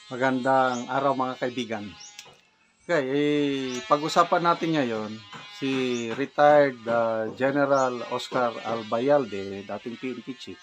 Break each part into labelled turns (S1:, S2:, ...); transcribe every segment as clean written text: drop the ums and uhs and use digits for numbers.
S1: Magandang araw mga kaibigan. Okay, pag-usapan natin ngayon si retired General Oscar Albayalde, dating PNP chief.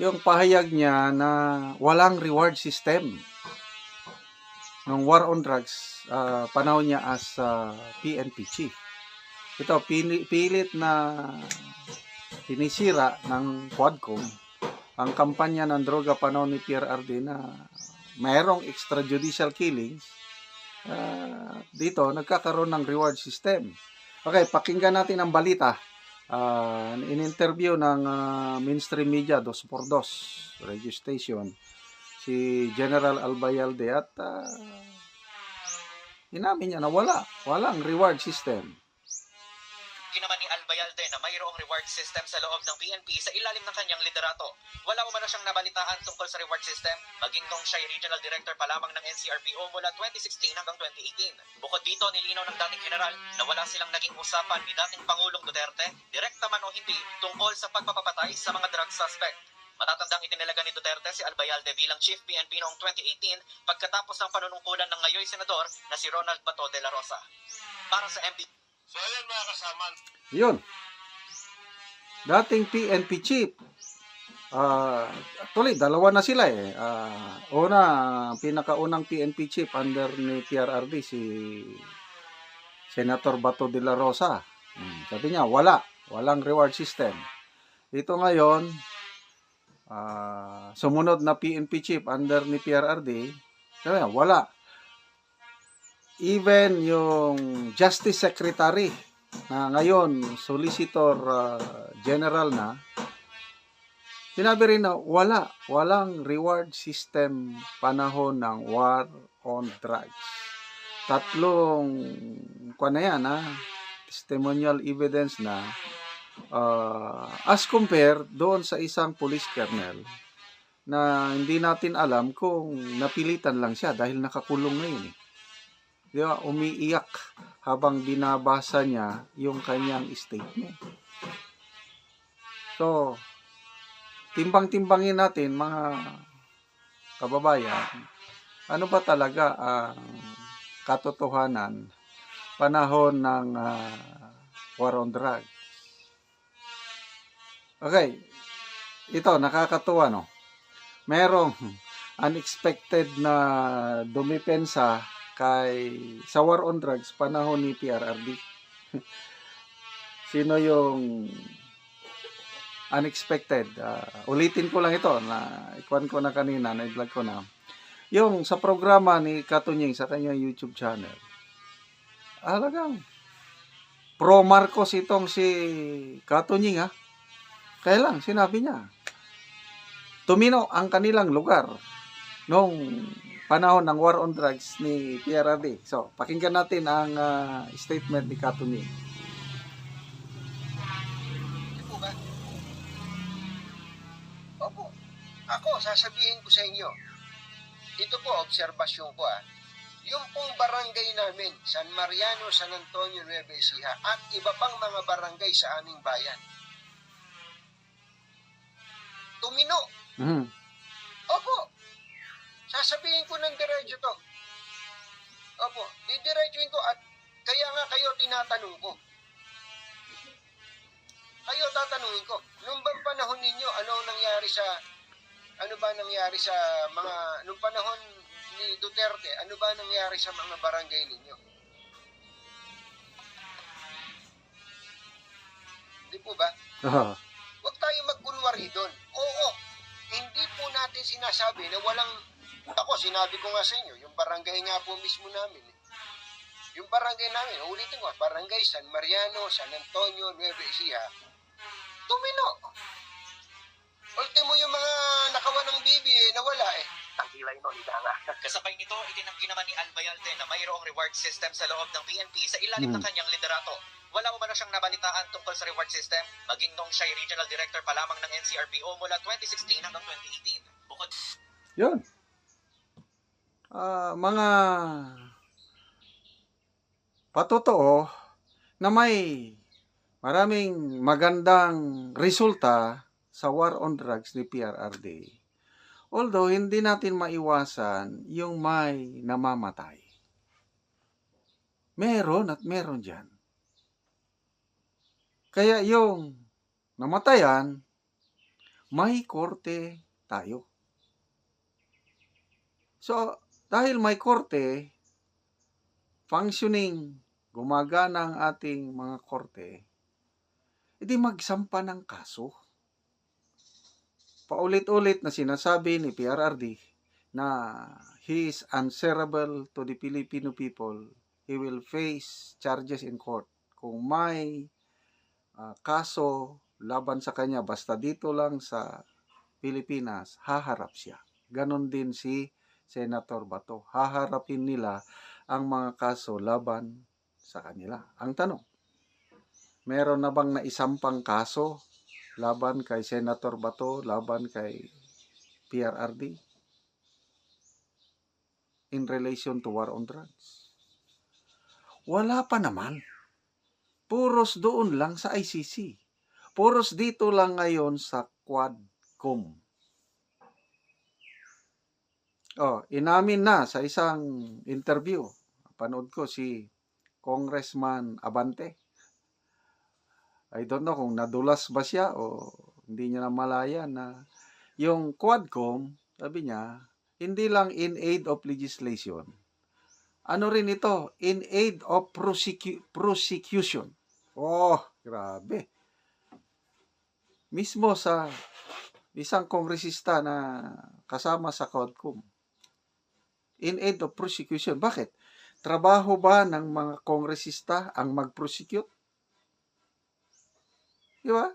S1: Yung pahayag niya na walang reward system ng war on drugs, panahon niya as PNP chief. Ito, pilit na sinisira ng Quadcom ang kampanya ng droga panahon ni PRRD na mayroong extrajudicial killings. Dito nagkakaroon ng reward system. Okay, pakinggan natin ang balita. In-interview ng mainstream media 2x2 radio station si General Albayalde at inamin niya na walang reward system.
S2: Naman ni Albayalde na mayroong reward system sa loob ng PNP sa ilalim ng kanyang liderato. Wala umano siyang nabalitaan tungkol sa reward system, maging nung siya regional director pa lamang ng NCRPO mula 2016 hanggang 2018. Bukod dito, nilinaw ng dating general na wala silang naging usapan ni dating Pangulong Duterte, direkta man o hindi, tungkol sa pagpapapatay sa mga drug suspect. Matatandang itinalaga ni Duterte si Albayalde bilang Chief PNP noong 2018 pagkatapos ng panunungkulan ng ngayoy senador na si Ronald Bato de la Rosa. Para sa MB.
S3: So ayan mga kasama.
S1: Yun. Dating PNP chief. Actually, dalawa na sila eh. Pinakaunang PNP chief under ni PRRD si Senator Bato de la Rosa. Sabi niya, walang reward system. Dito ngayon, sumunod na PNP chief under ni PRRD, sabi niya, wala. Even yung Justice Secretary na ngayon Solicitor General na, sinabi rin na walang reward system panahon ng war on drugs. Tatlong testimonial evidence na as compared doon sa isang police colonel na hindi natin alam kung napilitan lang siya dahil nakakulong ngayon eh. Di ba, umiiyak habang binabasa niya yung kanyang statement. So, timbang-timbangin natin mga kababayan, ano ba talaga ang katotohanan panahon ng war on drugs? Okay, ito nakakatuwa no. Merong unexpected na dumipensa sa war on drugs panahon ni PRRD. Sino yung unexpected? Ulitin ko lang ito na ikuan ko na kanina, na-vlog ko na. Yung sa programa ni Katunying sa kanyang YouTube channel. Alagang pro Marcos itong si Katunying ha. Kaya lang sinabi niya, tumino ang kanilang lugar nung panahon ng war on drugs ni PRRD. So, pakinggan natin ang statement ni Katunying.
S4: Opo. Ako, sasabihin ko sa inyo, ito po, obserbasyon ko yung pong barangay namin, San Mariano, San Antonio, Nueva Ecija, at iba pang mga barangay sa aming bayan. Tumino. Opo. Sasabihin ko ng diretso to. Opo, didiretsuin ko at kaya nga kayo tinatanong ko. Kayo tatanungin ko, nung bang panahon ninyo, ano ba nangyari sa nung panahon ni Duterte, ano ba nangyari sa mga barangay ninyo? Hindi po ba? Huwag tayo magkunwari doon. Oo, hindi po natin sinasabi na walang. Ako, sinabi ko nga sa inyo, yung barangay nga po mismo namin. Yung barangay namin, ulitin ko, barangay San Mariano, San Antonio, Nueva Ecija, tumino. Ultimo yung mga nakawan ng bibi, nawala eh. Ang kilay no,
S2: Kasabay nito, itinanggi naman ni Albayalde na mayroong reward system sa loob ng PNP sa ilalim ng kanyang liderato. Wala umano siyang nabalitaan tungkol sa reward system, maging nung siya regional director pa lamang ng NCRPO mula 2016 hanggang 2018. Bukod
S1: Yun. Mga patotoo na may maraming magandang resulta sa war on drugs ni PRRD. Although, hindi natin maiwasan yung may namamatay. Meron at meron dyan. Kaya yung namatayan, may korte tayo. So, dahil may korte, functioning, gumagana ang ating mga korte, edi magsampa ng kaso. Paulit-ulit na sinasabi ni PRRD na he is answerable to the Filipino people. He will face charges in court. Kung may kaso laban sa kanya, basta dito lang sa Pilipinas, haharap siya. Ganon din si Senator Bato. Haharapin nila ang mga kaso laban sa kanila. Ang tanong, meron na bang naisampang kaso laban kay Senator Bato, laban kay PRRD in relation to war on drugs? Wala pa naman. Puros doon lang sa ICC. Puros dito lang ngayon sa Quadcom. Inamin na sa isang interview. Panood ko si Congressman Abante. I don't know kung nadulas ba siya o hindi niya namalaya na yung Quadcom, sabi niya, hindi lang in aid of legislation. Ano rin ito? In aid of prosecution. Grabe. Mismo sa isang kongresista na kasama sa Quadcom. In aid of prosecution. Bakit? Trabaho ba ng mga kongresista ang mag-prosecute? Di ba?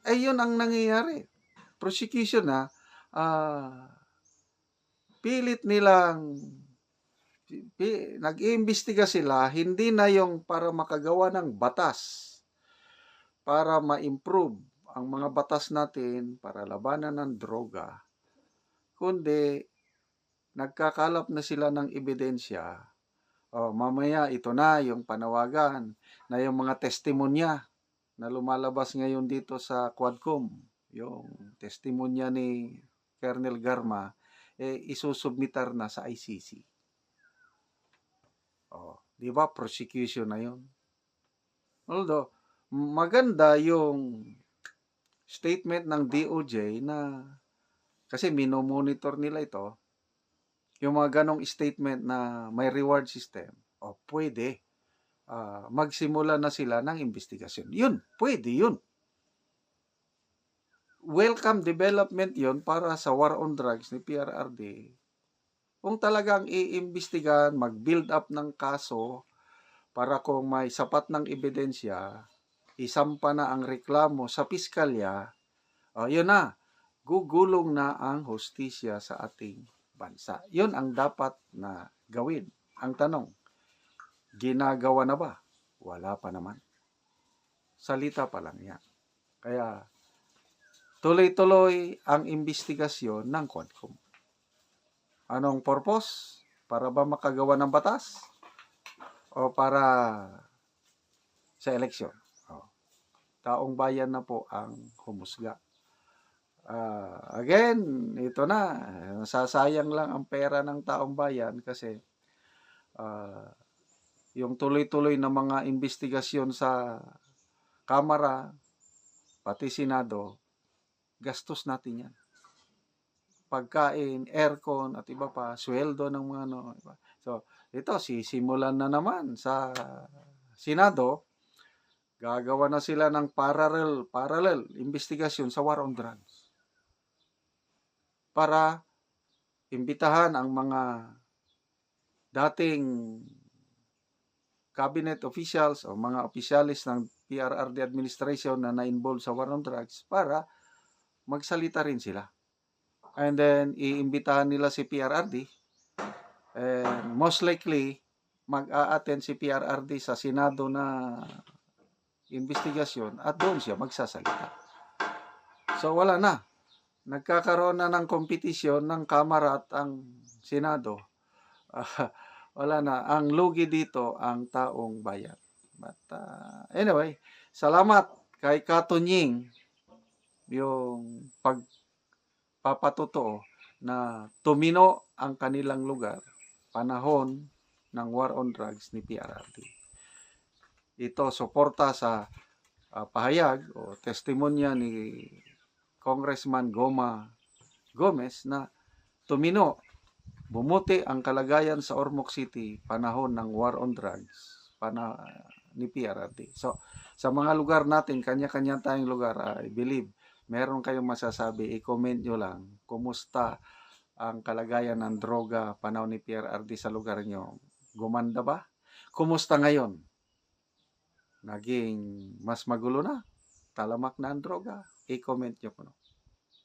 S1: Yun ang nangyayari. Prosecution na, pilit nilang nag-iimbestiga sila, hindi na yung para makagawa ng batas, para ma-improve ang mga batas natin para labanan ng droga, kundi nagkakalap na sila ng ebidensya. Mamaya ito na yung panawagan na yung mga testimonya na lumalabas ngayon dito sa Quadcom, yung testimonya ni Colonel Garma, isusubmitar na sa ICC. Di ba? Prosecution na yun. Although, maganda yung statement ng DOJ na kasi minomonitor nila ito, yung mga ganong statement na may reward system, pwede magsimula na sila ng investigasyon. Yun, pwede yun. Welcome development yun para sa war on drugs ni PRRD. Kung talagang iimbestigahan, mag-build up ng kaso para kung may sapat ng ebidensya, isampa na ang reklamo sa piskalya, yun na, gugulong na ang hustisya sa ating bansa. Yun ang dapat na gawin. Ang tanong, ginagawa na ba? Wala pa naman. Salita pa lang yan. Kaya, tuloy-tuloy ang investigasyon ng Quadcom. Anong purpose? Para ba makagawa ng batas? O para sa eleksyon? Taong bayan na po ang humusga. Again, ito na. Nasasayang lang ang pera ng taong bayan kasi yung tuloy-tuloy na mga investigasyon sa Kamara, pati Senado, gastos natin yan. Pagkain, aircon, at iba pa, sweldo ng mga iba. So, ito, sisimulan na naman sa Senado, gagawa na sila ng parallel investigasyon sa war on drugs. Para imbitahan ang mga dating cabinet officials o mga opisyalis ng PRRD administration na na-involve sa war on drugs para magsalita rin sila. And then, iimbitahan nila si PRRD. And most likely, mag-a-attend si PRRD sa Senado na investigasyon at doon siya magsasalita. So, wala na. Nagkakaroon na ng kompetisyon ng Kamara at ang Senado. Wala na. Ang lugi dito ang taong bayan. But anyway, salamat kay Katunying yung pagpapatotoo na tumino ang kanilang lugar panahon ng war on drugs ni PRRD. Ito suporta sa pahayag o testimonya ni Congressman Goma Gomez na tumino, bumuti ang kalagayan sa Ormoc City panahon ng war on drugs ni PRRD. So, sa mga lugar natin, kanya-kanya tayong lugar, I believe, meron kayong masasabi, i-comment nyo lang, kumusta ang kalagayan ng droga panahon ni PRRD sa lugar nyo? Gumanda ba? Kumusta ngayon? Naging mas magulo na? Talamak na ang droga? I-comment nyo po.